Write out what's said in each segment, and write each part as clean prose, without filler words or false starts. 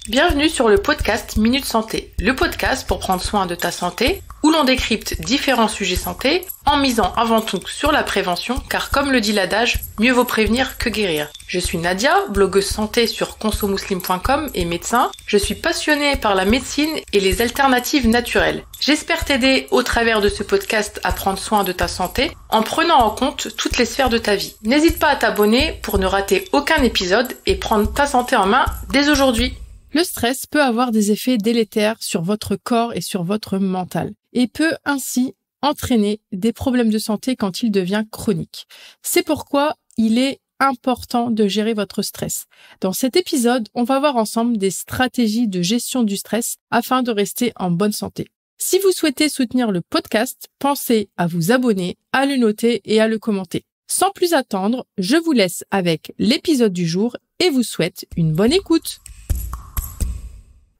Bienvenue sur le podcast Minute Santé, le podcast pour prendre soin de ta santé, où l'on décrypte différents sujets santé en misant avant tout sur la prévention, car comme le dit l'adage, mieux vaut prévenir que guérir. Je suis Nadia, blogueuse santé sur consomuslim.com et médecin. Je suis passionnée par la médecine et les alternatives naturelles. J'espère t'aider au travers de ce podcast à prendre soin de ta santé en prenant en compte toutes les sphères de ta vie. N'hésite pas à t'abonner pour ne rater aucun épisode et prendre ta santé en main dès aujourd'hui. Le stress peut avoir des effets délétères sur votre corps et sur votre mental et peut ainsi entraîner des problèmes de santé quand il devient chronique. C'est pourquoi il est important de gérer votre stress. Dans cet épisode, on va voir ensemble des stratégies de gestion du stress afin de rester en bonne santé. Si vous souhaitez soutenir le podcast, pensez à vous abonner, à le noter et à le commenter. Sans plus attendre, je vous laisse avec l'épisode du jour et vous souhaite une bonne écoute.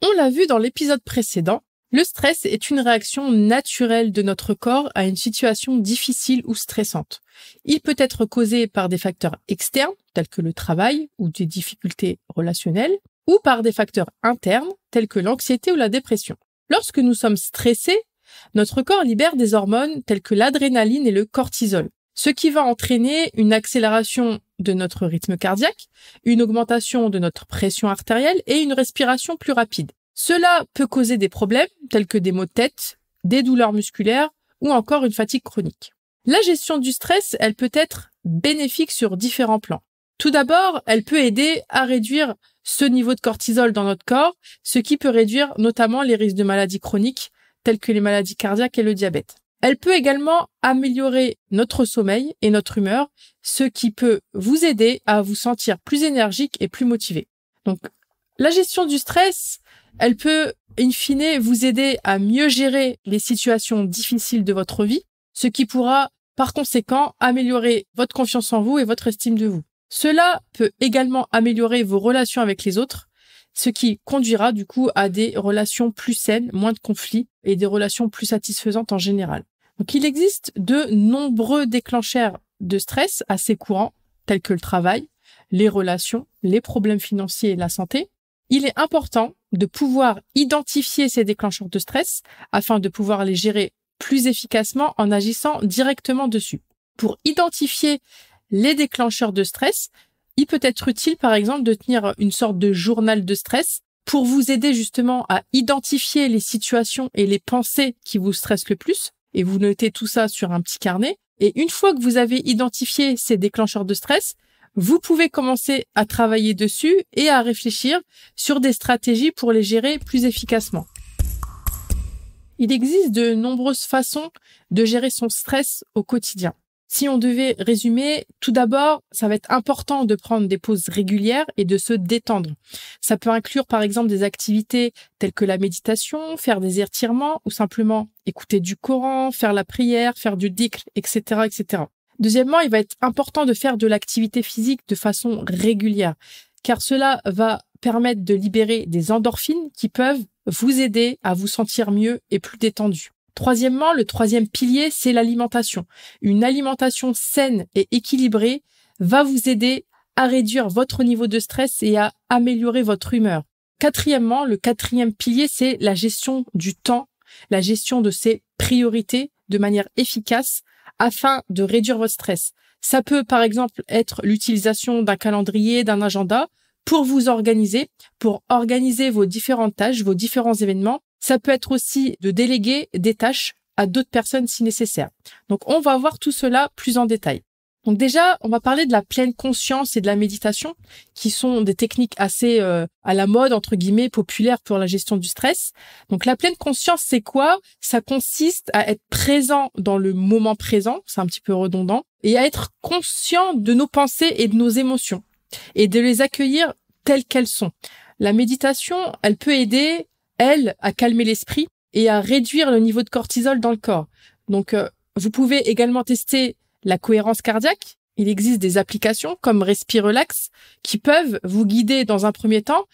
On l'a vu dans l'épisode précédent, le stress est une réaction naturelle de notre corps à une situation difficile ou stressante. Il peut être causé par des facteurs externes, tels que le travail ou des difficultés relationnelles, ou par des facteurs internes, tels que l'anxiété ou la dépression. Lorsque nous sommes stressés, notre corps libère des hormones telles que l'adrénaline et le cortisol, ce qui va entraîner une accélération de notre rythme cardiaque, une augmentation de notre pression artérielle et une respiration plus rapide. Cela peut causer des problèmes tels que des maux de tête, des douleurs musculaires ou encore une fatigue chronique. La gestion du stress, elle peut être bénéfique sur différents plans. Tout d'abord, elle peut aider à réduire ce niveau de cortisol dans notre corps, ce qui peut réduire notamment les risques de maladies chroniques telles que les maladies cardiaques et le diabète. Elle peut également améliorer notre sommeil et notre humeur, ce qui peut vous aider à vous sentir plus énergique et plus motivé. Donc, la gestion du stress, elle peut, in fine, vous aider à mieux gérer les situations difficiles de votre vie, ce qui pourra, par conséquent, améliorer votre confiance en vous et votre estime de vous. Cela peut également améliorer vos relations avec les autres, ce qui conduira du coup à des relations plus saines, moins de conflits et des relations plus satisfaisantes en général. Donc il existe de nombreux déclencheurs de stress assez courants, tels que le travail, les relations, les problèmes financiers et la santé. Il est important de pouvoir identifier ces déclencheurs de stress afin de pouvoir les gérer plus efficacement en agissant directement dessus. Pour identifier les déclencheurs de stress, il peut être utile, par exemple, de tenir une sorte de journal de stress pour vous aider justement à identifier les situations et les pensées qui vous stressent le plus. Et vous notez tout ça sur un petit carnet. Et une fois que vous avez identifié ces déclencheurs de stress, vous pouvez commencer à travailler dessus et à réfléchir sur des stratégies pour les gérer plus efficacement. Il existe de nombreuses façons de gérer son stress au quotidien. Si on devait résumer, tout d'abord, ça va être important de prendre des pauses régulières et de se détendre. Ça peut inclure par exemple des activités telles que la méditation, faire des étirements ou simplement écouter du Coran, faire la prière, faire du dhikr, etc., etc. Deuxièmement, il va être important de faire de l'activité physique de façon régulière, car cela va permettre de libérer des endorphines qui peuvent vous aider à vous sentir mieux et plus détendu. Troisièmement, le troisième pilier, c'est l'alimentation. Une alimentation saine et équilibrée va vous aider à réduire votre niveau de stress et à améliorer votre humeur. Quatrièmement, le quatrième pilier, c'est la gestion du temps, la gestion de ses priorités de manière efficace afin de réduire votre stress. Ça peut par exemple être l'utilisation d'un calendrier, d'un agenda pour vous organiser, pour organiser vos différentes tâches, vos différents événements. Ça peut être aussi de déléguer des tâches à d'autres personnes si nécessaire. Donc, on va voir tout cela plus en détail. Donc déjà, on va parler de la pleine conscience et de la méditation, qui sont des techniques assez à la mode, entre guillemets, populaires pour la gestion du stress. Donc la pleine conscience, c'est quoi? Ça consiste à être présent dans le moment présent, c'est un petit peu redondant, et à être conscient de nos pensées et de nos émotions, et de les accueillir telles qu'elles sont. La méditation, elle peut aider à calmer l'esprit et à réduire le niveau de cortisol dans le corps. Donc, vous pouvez également tester la cohérence cardiaque. Il existe des applications comme Respirelax qui peuvent vous guider dans un premier temps.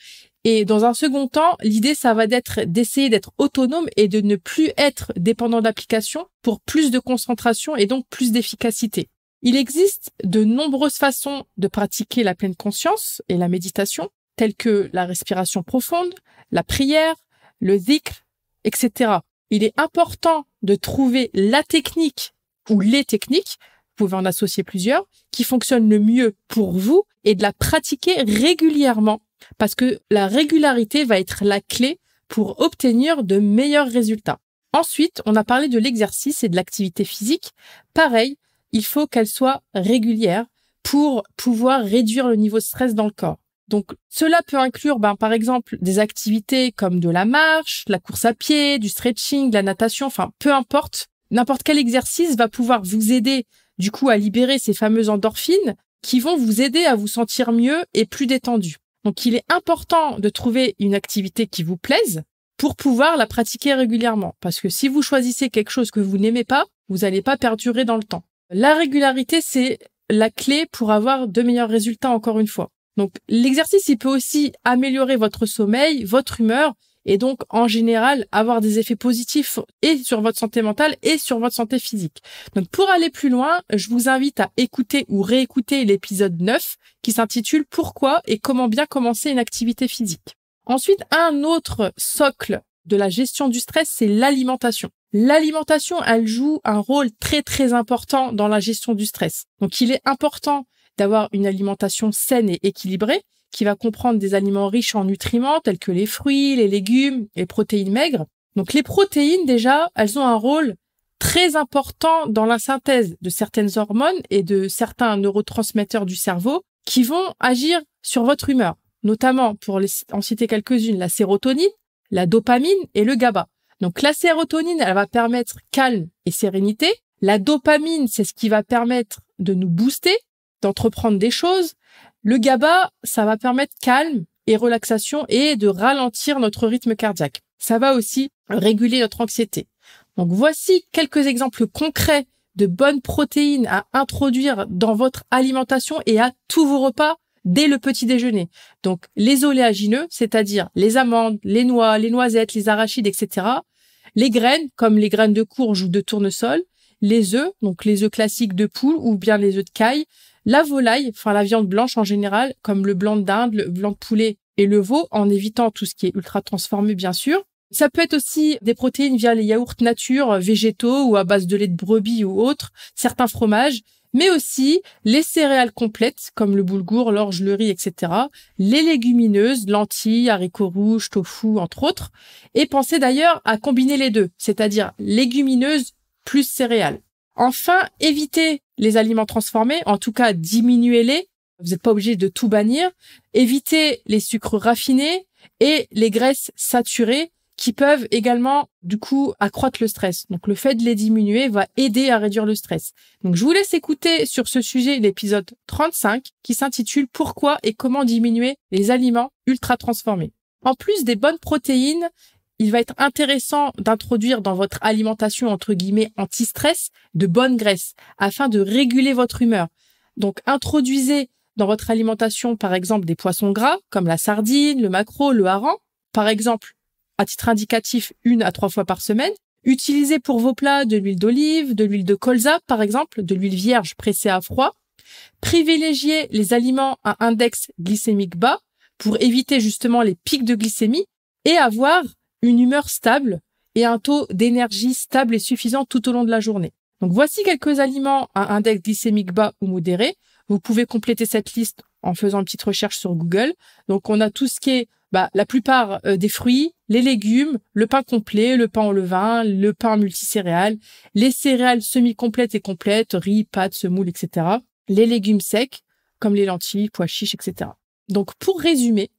Et dans un second temps, l'idée, ça va d'essayer d'être autonome et de ne plus être dépendant d'applications pour plus de concentration et donc plus d'efficacité. Il existe de nombreuses façons de pratiquer la pleine conscience et la méditation. tels que la respiration profonde, la prière, le dhikr, etc. Il est important de trouver la technique ou les techniques, vous pouvez en associer plusieurs, qui fonctionnent le mieux pour vous et de la pratiquer régulièrement parce que la régularité va être la clé pour obtenir de meilleurs résultats. Ensuite, on a parlé de l'exercice et de l'activité physique. Pareil, il faut qu'elle soit régulière pour pouvoir réduire le niveau de stress dans le corps. Donc, cela peut inclure, par exemple, des activités comme de la marche, la course à pied, du stretching, de la natation, enfin, peu importe. N'importe quel exercice va pouvoir vous aider, du coup, à libérer ces fameuses endorphines qui vont vous aider à vous sentir mieux et plus détendu. Donc, il est important de trouver une activité qui vous plaise pour pouvoir la pratiquer régulièrement. Parce que si vous choisissez quelque chose que vous n'aimez pas, vous n'allez pas perdurer dans le temps. La régularité, c'est la clé pour avoir de meilleurs résultats, encore une fois. Donc, l'exercice, il peut aussi améliorer votre sommeil, votre humeur, et donc, en général, avoir des effets positifs et sur votre santé mentale et sur votre santé physique. Donc, pour aller plus loin, je vous invite à écouter ou réécouter l'épisode 9 qui s'intitule « Pourquoi et comment bien commencer une activité physique ». Ensuite, un autre socle de la gestion du stress, c'est l'alimentation. L'alimentation, elle joue un rôle très, très important dans la gestion du stress. Donc, il est important d'avoir une alimentation saine et équilibrée qui va comprendre des aliments riches en nutriments tels que les fruits, les légumes, les protéines maigres. Donc les protéines, déjà, elles ont un rôle très important dans la synthèse de certaines hormones et de certains neurotransmetteurs du cerveau qui vont agir sur votre humeur, notamment, pour en citer quelques-unes, la sérotonine, la dopamine et le GABA. Donc la sérotonine, elle va permettre calme et sérénité. La dopamine, c'est ce qui va permettre de nous booster, d'entreprendre des choses. Le GABA, ça va permettre calme et relaxation et de ralentir notre rythme cardiaque. Ça va aussi réguler notre anxiété. Donc voici quelques exemples concrets de bonnes protéines à introduire dans votre alimentation et à tous vos repas dès le petit déjeuner. Donc les oléagineux, c'est-à-dire les amandes, les noix, les noisettes, les arachides, etc. Les graines, comme les graines de courge ou de tournesol. Les œufs, donc les œufs classiques de poule ou bien les œufs de caille. La volaille, enfin la viande blanche en général, comme le blanc de dinde, le blanc de poulet et le veau, en évitant tout ce qui est ultra transformé, bien sûr. Ça peut être aussi des protéines via les yaourts nature, végétaux ou à base de lait de brebis ou autres, certains fromages, mais aussi les céréales complètes, comme le boulgour, l'orge, le riz, etc. Les légumineuses, lentilles, haricots rouges, tofu, entre autres. Et pensez d'ailleurs à combiner les deux, c'est-à-dire légumineuses plus céréales. Enfin, évitez les aliments transformés, en tout cas diminuez-les. Vous n'êtes pas obligé de tout bannir. Évitez les sucres raffinés et les graisses saturées qui peuvent également, du coup, accroître le stress. Donc, le fait de les diminuer va aider à réduire le stress. Donc, je vous laisse écouter sur ce sujet l'épisode 35 qui s'intitule « Pourquoi et comment diminuer les aliments ultra transformés ». En plus des bonnes protéines, il va être intéressant d'introduire dans votre alimentation, entre guillemets, anti-stress, de bonnes graisses afin de réguler votre humeur. Donc, introduisez dans votre alimentation, par exemple, des poissons gras comme la sardine, le maquereau, le hareng. Par exemple, à titre indicatif, 1 à 3 fois par semaine. Utilisez pour vos plats de l'huile d'olive, de l'huile de colza, par exemple, de l'huile vierge pressée à froid. Privilégiez les aliments à index glycémique bas pour éviter justement les pics de glycémie et avoir une humeur stable et un taux d'énergie stable et suffisant tout au long de la journée. Donc voici quelques aliments à index glycémique bas ou modéré. Vous pouvez compléter cette liste en faisant une petite recherche sur Google. Donc on a tout ce qui est la plupart des fruits, les légumes, le pain complet, le pain au levain, le pain multicéréales, les céréales semi-complètes et complètes, riz, pâtes, semoule, etc. Les légumes secs, comme les lentilles, pois chiches, etc. Donc pour résumer,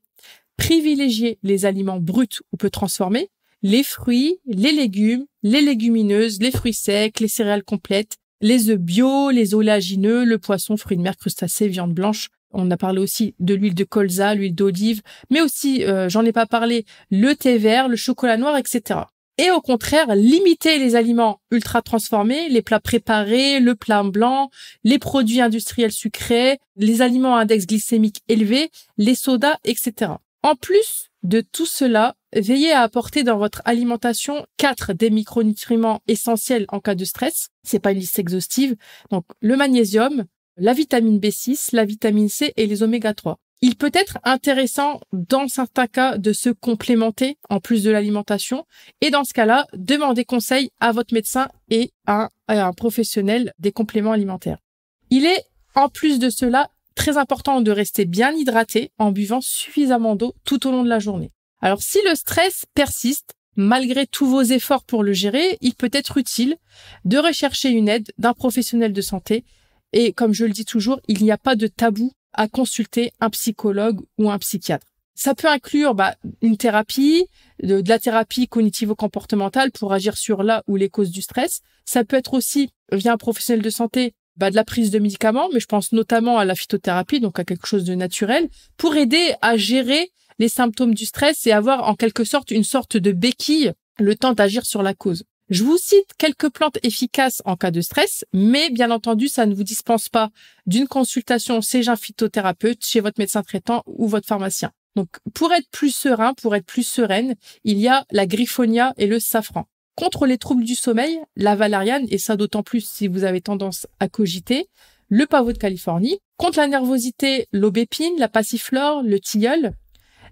privilégiez les aliments bruts ou peu transformés, les fruits, les légumes, les légumineuses, les fruits secs, les céréales complètes, les œufs bio, les oléagineux, le poisson, fruits de mer, crustacés, viande blanche. On a parlé aussi de l'huile de colza, l'huile d'olive, mais aussi, j'en ai pas parlé, le thé vert, le chocolat noir, etc. Et au contraire, limitez les aliments ultra transformés, les plats préparés, le plat blanc, les produits industriels sucrés, les aliments à index glycémique élevé, les sodas, etc. En plus de tout cela, veillez à apporter dans votre alimentation 4 des micronutriments essentiels en cas de stress. C'est pas une liste exhaustive. Donc, le magnésium, la vitamine B6, la vitamine C et les oméga 3. Il peut être intéressant, dans certains cas, de se complémenter en plus de l'alimentation. Et dans ce cas-là, demandez conseil à votre médecin et à un professionnel des compléments alimentaires. Il est, en plus de cela, très important de rester bien hydraté en buvant suffisamment d'eau tout au long de la journée. Alors, si le stress persiste, malgré tous vos efforts pour le gérer, il peut être utile de rechercher une aide d'un professionnel de santé. Et comme je le dis toujours, il n'y a pas de tabou à consulter un psychologue ou un psychiatre. Ça peut inclure une thérapie, de la thérapie cognitivo-comportementale pour agir sur là où les causes du stress. Ça peut être aussi, via un professionnel de santé, de la prise de médicaments, mais je pense notamment à la phytothérapie, donc à quelque chose de naturel, pour aider à gérer les symptômes du stress et avoir en quelque sorte une sorte de béquille le temps d'agir sur la cause. Je vous cite quelques plantes efficaces en cas de stress, mais bien entendu, ça ne vous dispense pas d'une consultation chez un phytothérapeute, chez votre médecin traitant ou votre pharmacien. Donc, pour être plus serein, pour être plus sereine, il y a la griffonia et le safran. Contre les troubles du sommeil, la valériane, et ça d'autant plus si vous avez tendance à cogiter, le pavot de Californie. Contre la nervosité, l'aubépine, la passiflore, le tilleul.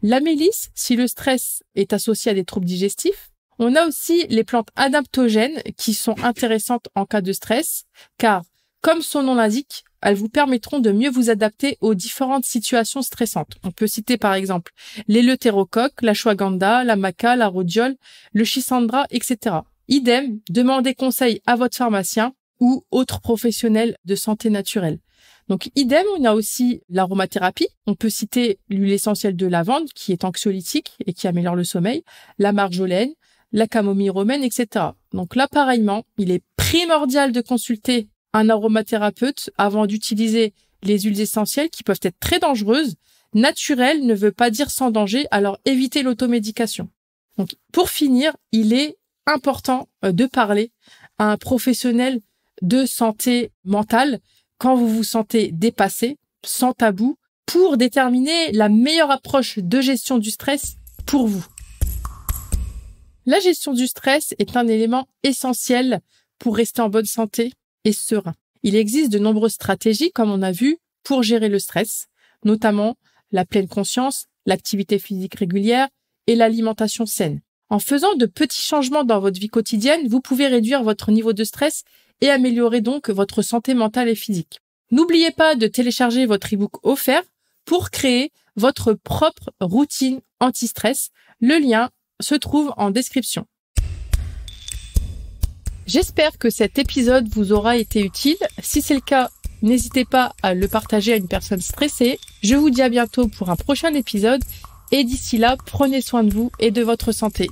La mélisse, si le stress est associé à des troubles digestifs. On a aussi les plantes adaptogènes qui sont intéressantes en cas de stress, car, comme son nom l'indique, elles vous permettront de mieux vous adapter aux différentes situations stressantes. On peut citer par exemple l'éleutérocoque, l'ashwagandha, la maca, la rhodiole, le schisandra, etc. Idem, demandez conseil à votre pharmacien ou autre professionnel de santé naturelle. Donc, idem, on a aussi l'aromathérapie. On peut citer l'huile essentielle de lavande, qui est anxiolytique et qui améliore le sommeil, la marjolaine, la camomille romaine, etc. Donc là, pareillement, il est primordial de consulter un aromathérapeute avant d'utiliser les huiles essentielles qui peuvent être très dangereuses. Naturel ne veut pas dire sans danger, alors évitez l'automédication. Donc, pour finir, il est important de parler à un professionnel de santé mentale quand vous vous sentez dépassé, sans tabou, pour déterminer la meilleure approche de gestion du stress pour vous. La gestion du stress est un élément essentiel pour rester en bonne santé et serein. Il existe de nombreuses stratégies, comme on a vu, pour gérer le stress, notamment la pleine conscience, l'activité physique régulière et l'alimentation saine. En faisant de petits changements dans votre vie quotidienne, vous pouvez réduire votre niveau de stress et améliorer donc votre santé mentale et physique. N'oubliez pas de télécharger votre e-book offert pour créer votre propre routine anti-stress. Le lien se trouve en description. J'espère que cet épisode vous aura été utile. Si c'est le cas, n'hésitez pas à le partager à une personne stressée. Je vous dis à bientôt pour un prochain épisode et d'ici là, prenez soin de vous et de votre santé.